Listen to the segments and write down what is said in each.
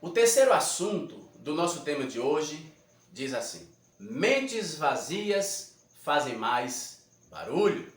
O terceiro assunto do nosso tema de hoje diz assim: mentes vazias fazem mais barulho.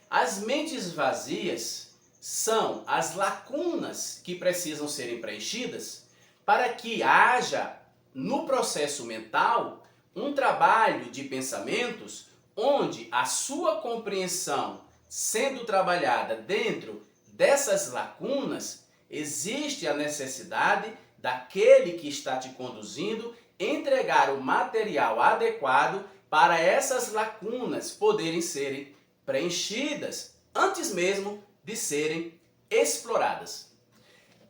As mentes vazias são as lacunas que precisam serem preenchidas para que haja no processo mental um trabalho de pensamentos onde a sua compreensão sendo trabalhada dentro dessas lacunas, existe a necessidade daquele que está te conduzindo entregar o material adequado para essas lacunas poderem serem preenchidas antes mesmo de serem exploradas.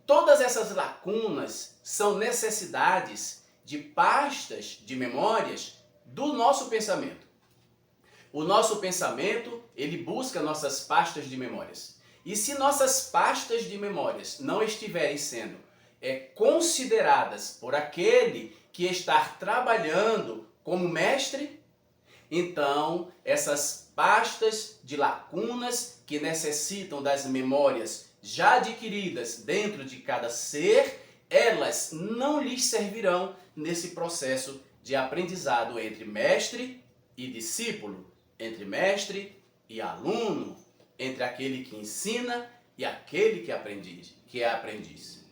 Todas essas lacunas são necessidades de pastas de memórias do nosso pensamento. O nosso pensamento, ele busca nossas pastas de memórias. E se nossas pastas de memórias não estiverem sendo consideradas por aquele que está trabalhando como mestre, então essas pastas de lacunas que necessitam das memórias já adquiridas dentro de cada ser, elas não lhes servirão nesse processo de aprendizado entre mestre e discípulo, entre mestre e aluno, entre aquele que ensina e aquele que é aprendiz.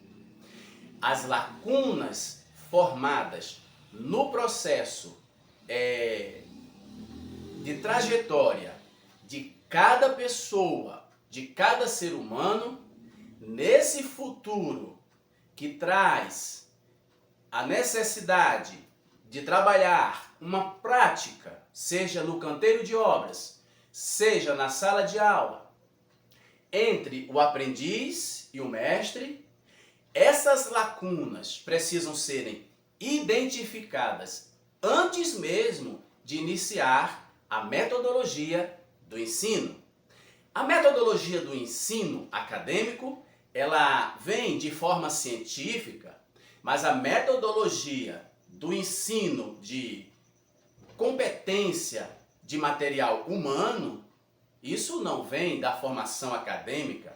As lacunas formadas no processo de trajetória de cada pessoa, de cada ser humano, nesse futuro que traz a necessidade de trabalhar uma prática, seja no canteiro de obras, seja na sala de aula, entre o aprendiz e o mestre, essas lacunas precisam serem identificadas antes mesmo de iniciar a metodologia do ensino. A metodologia do ensino acadêmico, ela vem de forma científica, mas a metodologia do ensino de competência de material humano, isso não vem da formação acadêmica.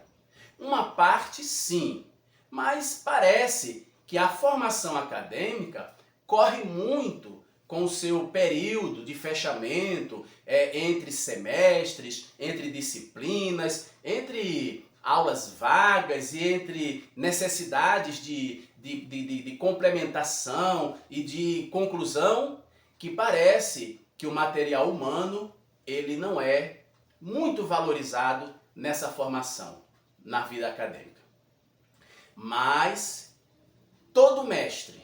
Uma parte sim, mas parece que a formação acadêmica corre muito com o seu período de fechamento entre semestres, entre disciplinas, entre aulas vagas e entre necessidades de complementação e de conclusão, que parece que o material humano ele não é muito valorizado nessa formação, na vida acadêmica. Mas todo mestre,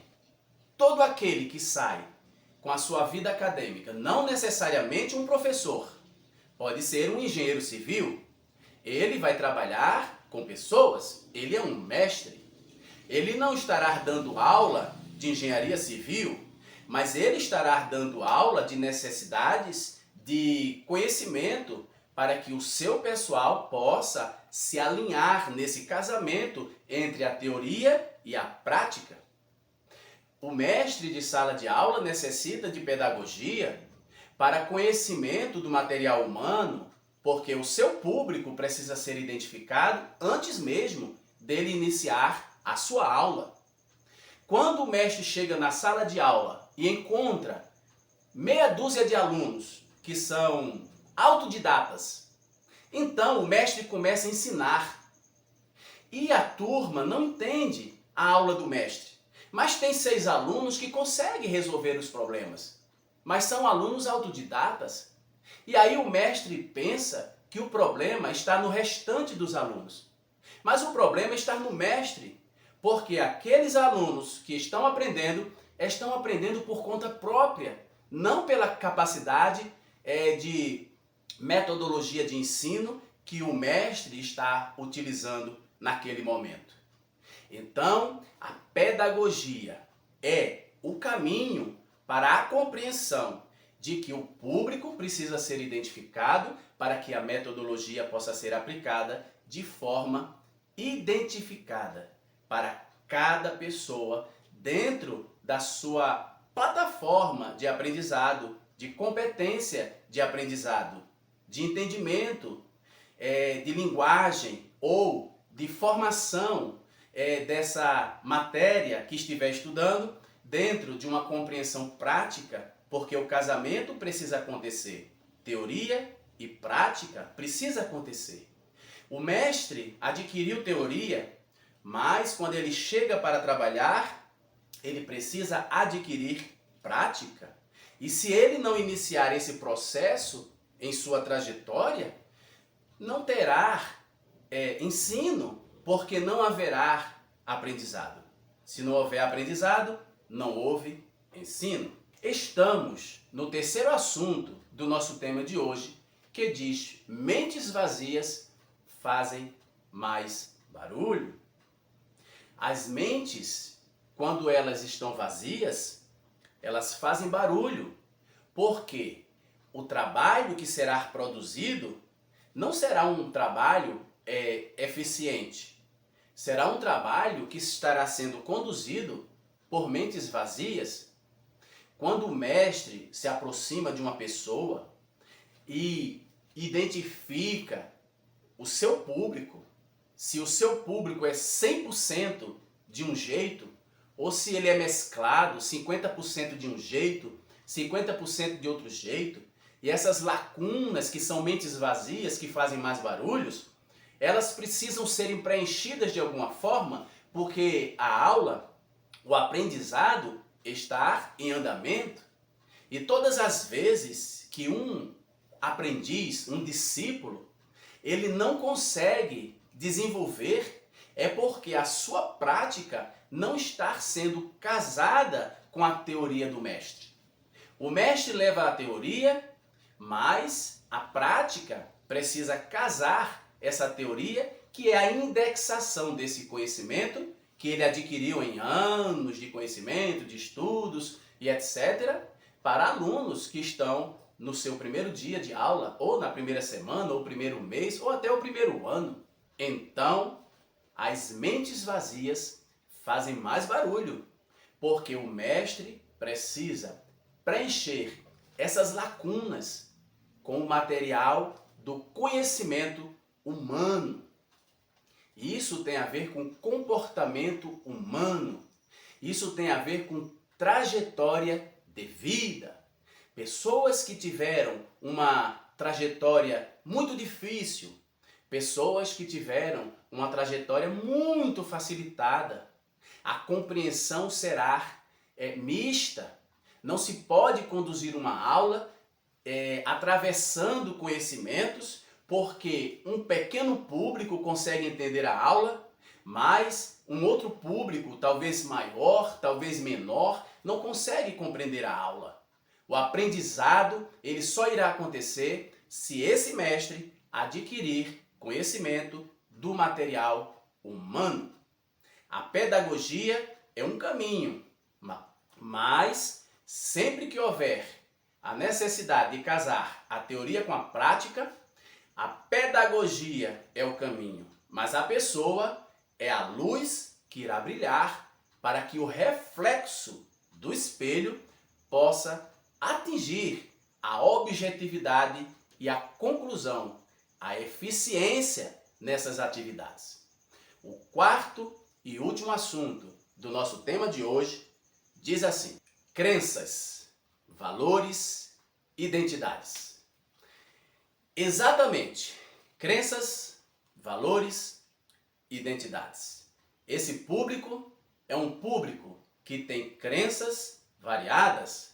todo aquele que sai com a sua vida acadêmica, não necessariamente um professor, pode ser um engenheiro civil, ele vai trabalhar com pessoas, ele é um mestre. Ele não estará dando aula de engenharia civil, mas ele estará dando aula de necessidades de conhecimento para que o seu pessoal possa se alinhar nesse casamento entre a teoria e a prática. O mestre de sala de aula necessita de pedagogia para conhecimento do material humano, porque o seu público precisa ser identificado antes mesmo dele iniciar a sua aula. Quando o mestre chega na sala de aula e encontra meia dúzia de alunos que são autodidatas, então o mestre começa a ensinar. E a turma não entende a aula do mestre. Mas tem 6 alunos que conseguem resolver os problemas. Mas são alunos autodidatas. E aí o mestre pensa que o problema está no restante dos alunos. Mas o problema está no mestre. Porque aqueles alunos que estão aprendendo por conta própria. Não pela capacidade de metodologia de ensino que o mestre está utilizando naquele momento. Então, a pedagogia é o caminho para a compreensão de que o público precisa ser identificado para que a metodologia possa ser aplicada de forma identificada para cada pessoa dentro da sua plataforma de aprendizado, de competência de aprendizado, de entendimento, de linguagem ou de formação dessa matéria que estiver estudando dentro de uma compreensão prática, porque o casamento precisa acontecer. Teoria e prática precisa acontecer. O mestre adquiriu teoria, mas quando ele chega para trabalhar, ele precisa adquirir prática. E se ele não iniciar esse processo em sua trajetória, não terá ensino, porque não haverá aprendizado. Se não houver aprendizado, não houve ensino. Estamos no terceiro assunto do nosso tema de hoje, que diz: mentes vazias fazem mais barulho. As mentes, quando elas estão vazias, elas fazem barulho, porque o trabalho que será produzido não será um trabalho eficiente. Será um trabalho que estará sendo conduzido por mentes vazias. Quando o mestre se aproxima de uma pessoa e identifica o seu público, se o seu público é 100% de um jeito, ou se ele é mesclado, 50% de um jeito, 50% de outro jeito, e essas lacunas que são mentes vazias, que fazem mais barulhos, elas precisam serem preenchidas de alguma forma, porque a aula, o aprendizado está em andamento. E todas as vezes que um aprendiz, um discípulo, ele não consegue desenvolver, é porque a sua prática não está sendo casada com a teoria do mestre. O mestre leva a teoria, mas a prática precisa casar essa teoria, que é a indexação desse conhecimento que ele adquiriu em anos de conhecimento, de estudos e etc., para alunos que estão no seu primeiro dia de aula, ou na primeira semana, ou primeiro mês, ou até o primeiro ano. Então, as mentes vazias fazem mais barulho, porque o mestre precisa preencher essas lacunas com o material do conhecimento humano. Isso tem a ver com comportamento humano. Isso tem a ver com trajetória de vida. Pessoas que tiveram uma trajetória muito difícil, pessoas que tiveram uma trajetória muito facilitada, a compreensão será mista. Não se pode conduzir uma aula atravessando conhecimentos, porque um pequeno público consegue entender a aula, mas um outro público, talvez maior, talvez menor, não consegue compreender a aula. O aprendizado, ele só irá acontecer se esse mestre adquirir conhecimento do material humano. A pedagogia é um caminho, mas sempre que houver a necessidade de casar a teoria com a prática, a pedagogia é o caminho, mas a pessoa é a luz que irá brilhar para que o reflexo do espelho possa atingir a objetividade e a conclusão, a eficiência nessas atividades. O quarto e último assunto do nosso tema de hoje diz assim: crenças, valores, identidades. Exatamente, crenças, valores, identidades. Esse público é um público que tem crenças variadas,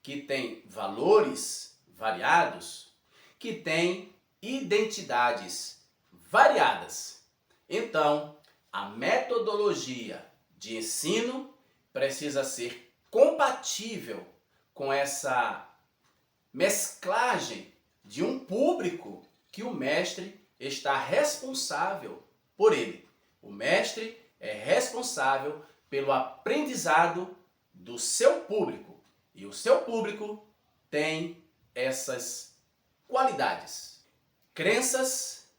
que tem valores variados, que tem identidades variadas. Então, a metodologia de ensino precisa ser compatível com essa mesclagem de um público que o mestre está responsável por ele. O mestre é responsável pelo aprendizado do seu público. E o seu público tem essas qualidades: crenças,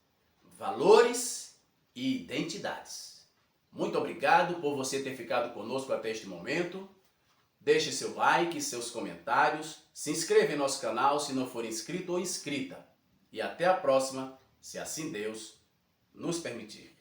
valores e identidades. Muito obrigado por você ter ficado conosco até este momento. Deixe seu like, seus comentários, se inscreva em nosso canal se não for inscrito ou inscrita. E até a próxima, se assim Deus nos permitir.